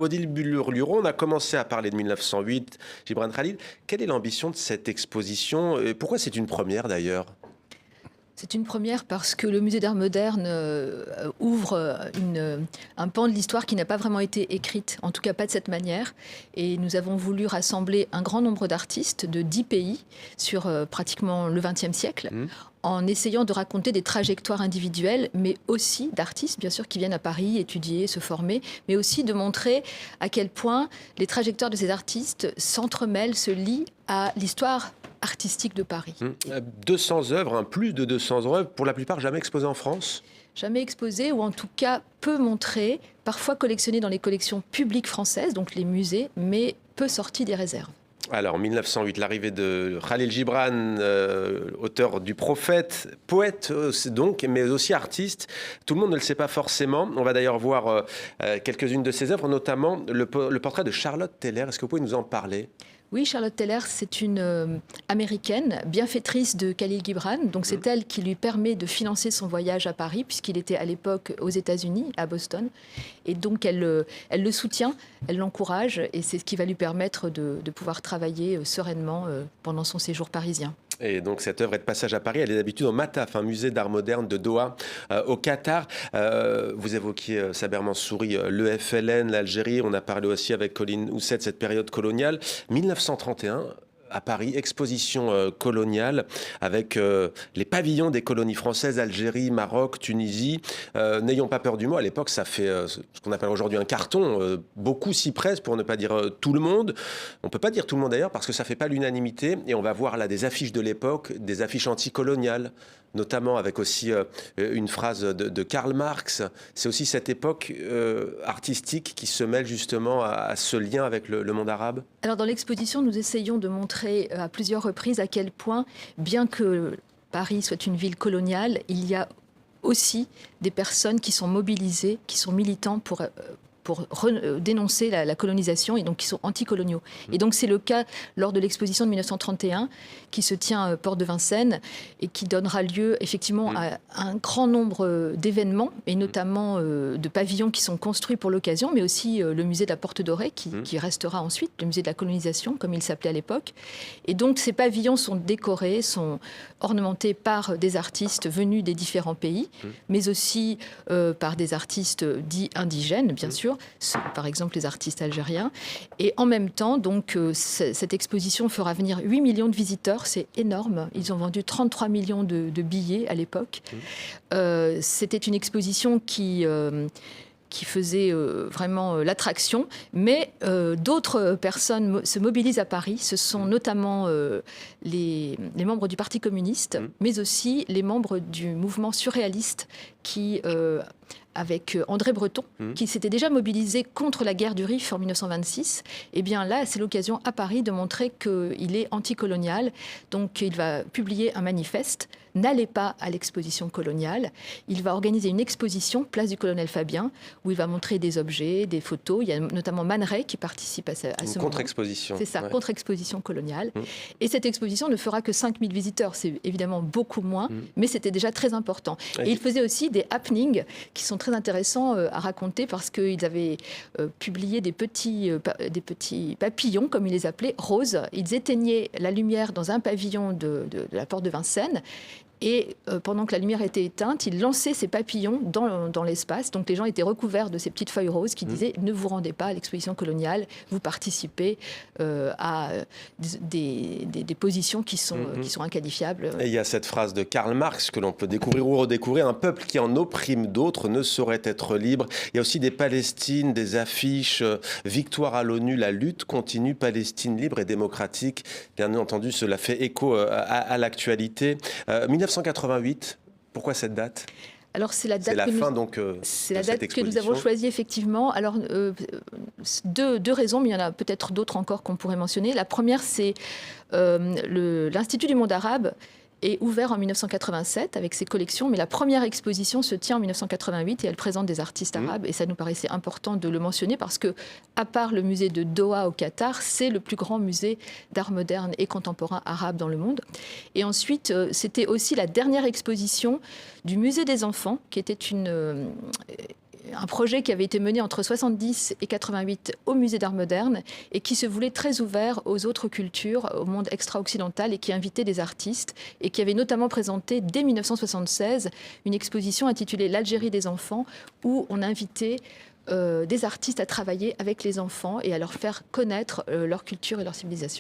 Odile Bullur-Luron, on a commencé à parler de 1908, Gibran Khalil. Quelle est l'ambition de cette exposition? Pourquoi c'est une première d'ailleurs? C'est une première parce que le musée d'art moderne ouvre un pan de l'histoire qui n'a pas vraiment été écrite, en tout cas pas de cette manière. Et nous avons voulu rassembler un grand nombre d'artistes de 10 pays sur pratiquement le XXe siècle, en essayant de raconter des trajectoires individuelles, mais aussi d'artistes, bien sûr, qui viennent à Paris étudier, se former, mais aussi de montrer à quel point les trajectoires de ces artistes s'entremêlent, se lient à l'histoire artistique de Paris. 200 œuvres, plus de 200 œuvres, pour la plupart jamais exposées en France? Jamais exposées, ou en tout cas peu montrées, parfois collectionnées dans les collections publiques françaises, donc les musées, mais peu sorties des réserves. Alors, 1908, l'arrivée de Khalil Gibran, auteur du Prophète, poète donc, mais aussi artiste. Tout le monde ne le sait pas forcément. On va d'ailleurs voir quelques-unes de ses œuvres, notamment le portrait de Charlotte Teller. Est-ce que vous pouvez nous en parler ? Oui, Charlotte Teller, c'est une Américaine, bienfaitrice de Khalil Gibran. Donc c'est elle qui lui permet de financer son voyage à Paris, puisqu'il était à l'époque aux États-Unis, à Boston. Et donc elle le soutient, elle l'encourage, et c'est ce qui va lui permettre de pouvoir travailler sereinement pendant son séjour parisien. Et donc cette œuvre est de passage à Paris. Elle est d'habitude au MATAF, un musée d'art moderne de Doha, au Qatar. Vous évoquiez Saber Mansouri, le FLN, l'Algérie. On a parlé aussi avec Colline Housset de cette période coloniale. 1931, à Paris, exposition coloniale avec les pavillons des colonies françaises, Algérie, Maroc, Tunisie. N'ayons pas peur du mot, à l'époque ça fait ce qu'on appelle aujourd'hui un carton. Beaucoup s'y pressent, pour ne pas dire tout le monde. On ne peut pas dire tout le monde d'ailleurs parce que ça ne fait pas l'unanimité. Et on va voir là des affiches de l'époque, des affiches anticoloniales, notamment avec aussi une phrase de Karl Marx. C'est aussi cette époque artistique qui se mêle justement à ce lien avec le monde arabe. Alors dans l'exposition, nous essayons de montrer à plusieurs reprises à quel point, bien que Paris soit une ville coloniale, il y a aussi des personnes qui sont mobilisées, qui sont militants pour dénoncer la colonisation et donc qui sont anticoloniaux. Et donc c'est le cas lors de l'exposition de 1931 qui se tient porte de Vincennes et qui donnera lieu effectivement à un grand nombre d'événements et notamment de pavillons qui sont construits pour l'occasion, mais aussi le musée de la Porte Dorée qui restera ensuite, le musée de la colonisation comme il s'appelait à l'époque. Et donc ces pavillons sont décorés, sont ornementés par des artistes venus des différents pays, mais aussi par des artistes dits indigènes, bien sûr, par exemple les artistes algériens. Et en même temps, donc, cette exposition fera venir 8 millions de visiteurs, c'est énorme. Ils ont vendu 33 millions de billets à l'époque. C'était une exposition qui faisait vraiment l'attraction. Mais d'autres personnes se mobilisent à Paris. Ce sont notamment les membres du Parti communiste, mais aussi les membres du mouvement surréaliste qui... avec André Breton, qui s'était déjà mobilisé contre la guerre du Rif en 1926. Et bien là, c'est l'occasion à Paris de montrer qu'il est anticolonial. Donc il va publier un manifeste. N'allez pas à l'exposition coloniale. Il va organiser une exposition, place du Colonel Fabien, où il va montrer des objets, des photos. Il y a notamment Man Ray qui participe à ce moment. Contre-exposition. C'est ça, contre-exposition coloniale. Et cette exposition ne fera que 5000 visiteurs. C'est évidemment beaucoup moins, mais c'était déjà très important. Et il faisait aussi des happenings qui sont très intéressants à raconter parce qu'ils avaient publié des petits papillons, comme ils les appelaient, roses. Ils éteignaient la lumière dans un pavillon de la porte de Vincennes. Et pendant que la lumière était éteinte, il lançait ces papillons dans l'espace. Donc les gens étaient recouverts de ces petites feuilles roses qui disaient « Ne vous rendez pas à l'exposition coloniale, vous participez à des positions qui sont inqualifiables. » Et il y a cette phrase de Karl Marx que l'on peut découvrir ou redécouvrir. Un peuple qui en opprime d'autres ne saurait être libre. Il y a aussi des Palestines, des affiches, victoire à l'ONU, la lutte continue, Palestine libre et démocratique. Bien entendu, cela fait écho à l'actualité. 1988, pourquoi cette date ? Alors c'est la date que nous avons choisie effectivement. Alors deux raisons, mais il y en a peut-être d'autres encore qu'on pourrait mentionner. La première, c'est l'Institut du monde arabe est ouvert en 1987 avec ses collections, mais la première exposition se tient en 1988 et elle présente des artistes arabes. Et ça nous paraissait important de le mentionner parce que, à part le musée de Doha au Qatar, c'est le plus grand musée d'art moderne et contemporain arabe dans le monde. Et ensuite, c'était aussi la dernière exposition du musée des enfants, qui était un projet qui avait été mené entre 70 et 88 au Musée d'Art moderne et qui se voulait très ouvert aux autres cultures, au monde extra-occidental et qui invitait des artistes et qui avait notamment présenté dès 1976 une exposition intitulée L'Algérie des enfants où on invitait des artistes à travailler avec les enfants et à leur faire connaître leur culture et leur civilisation.